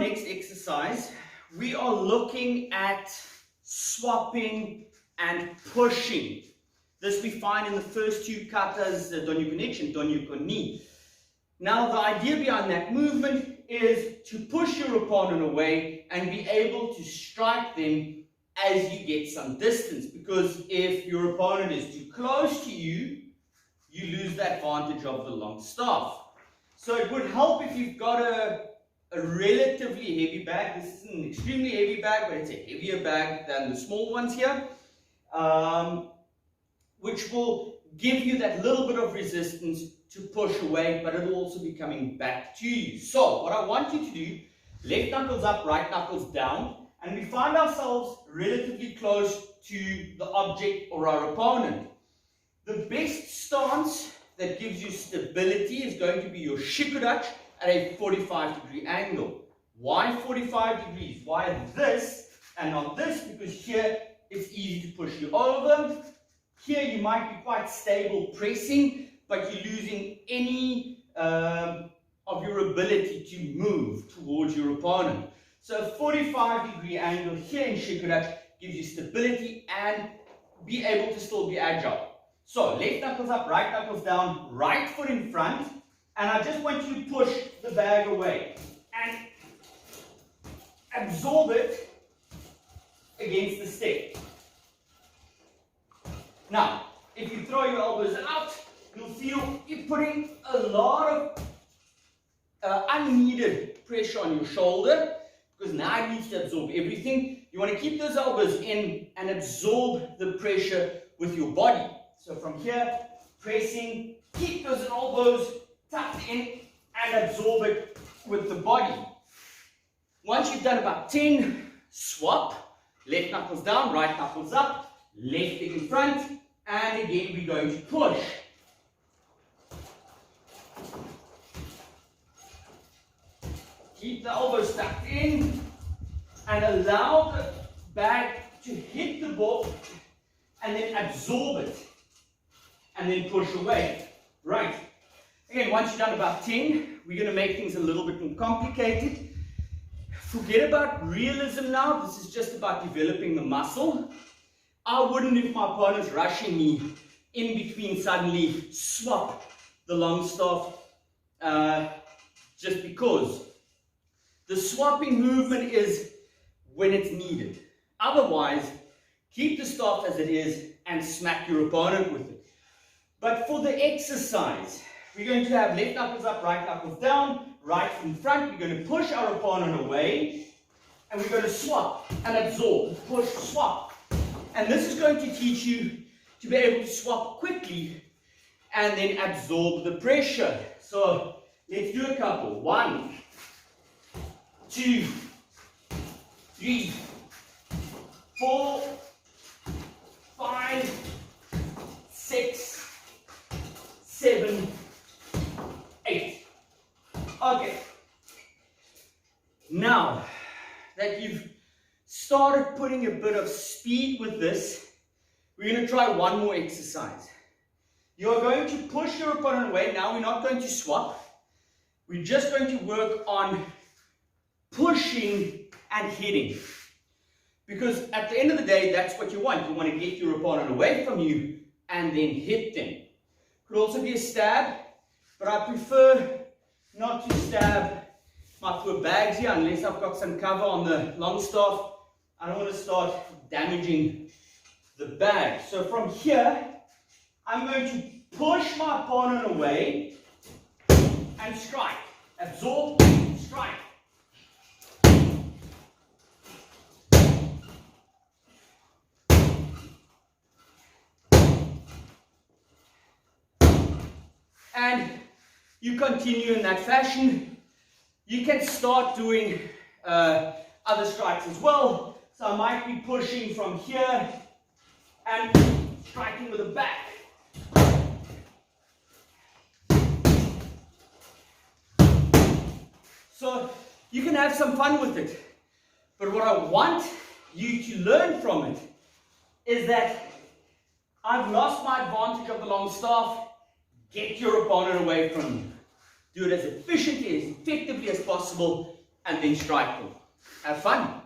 next exercise, we are looking at swapping and pushing. This we find in the first two katas, Donyu Konichi and Donyu Koni. Now the idea behind that movement is to push your opponent away and be able to strike them as you get some distance. Because if your opponent is too close to you, you lose the advantage of the long staff. So it would help if you've got a relatively heavy bag. This isn't an extremely heavy bag, but it's a heavier bag than the small ones here, which will give you that little bit of resistance to push away, but it will also be coming back to you. So what I want you to do, left knuckles up, right knuckles down, and we find ourselves relatively close to the object or our opponent. The best stance that gives you stability is going to be your shikudachi at a 45-degree angle. Why 45 degrees? Why this and not this? Because here it's easy to push you over. Here you might be quite stable pressing, but you're losing any of your ability to move towards your opponent. So a 45-degree angle here in shikudachi gives you stability and be able to still be agile. So left knuckles up, right knuckles down, right foot in front, and I just want you to push the bag away and absorb it against the step. Now, if you throw your elbows out, you'll feel you're putting a lot of unneeded pressure on your shoulder, because now it needs to absorb everything. You want to keep those elbows in and absorb the pressure with your body. So from here, pressing, keep those elbows tucked in and absorb it with the body. Once you've done about 10, swap, left knuckles down, right knuckles up, left leg in front, and again we're going to push. Keep the elbows tucked in and allow the bag to hit the ball and then absorb it and then push away. Right. Again, once you've done about 10, we're going to make things a little bit more complicated. Forget about realism now. This is just about developing the muscle. I wouldn't, if my opponent's rushing me in between, suddenly swap the long staff just because. The swapping movement is when it's needed. Otherwise, keep the staff as it is and smack your opponent with it. But for the exercise, we're going to have left knuckles up, right knuckles down, right in front. We're going to push our opponent away, and we're going to swap and absorb, push, swap. And this is going to teach you to be able to swap quickly and then absorb the pressure. So let's do a couple. 1, 2, 3, 4, 5, 6, 7, 8. Okay. Now that you've started putting a bit of speed with this, we're going to try one more exercise. You're going to push your opponent away. Now we're not going to swap. We're just going to work on pushing and hitting. Because at the end of the day, that's what you want. You want to get your opponent away from you and then hit them. Could also be a stab, but I prefer not to stab my poor bags here unless I've got some cover on the long staff. I don't want to start damaging the bag. So from here, I'm going to push my opponent away and strike. Absorb, strike. And you continue in that fashion. You can start doing other strikes as well. So I might be pushing from here and striking with the back. So you can have some fun with it. But what I want you to learn from it is that I've lost my advantage of the long staff. Get your opponent away from you. Do it as efficiently, as effectively as possible, and then strike them. Have fun.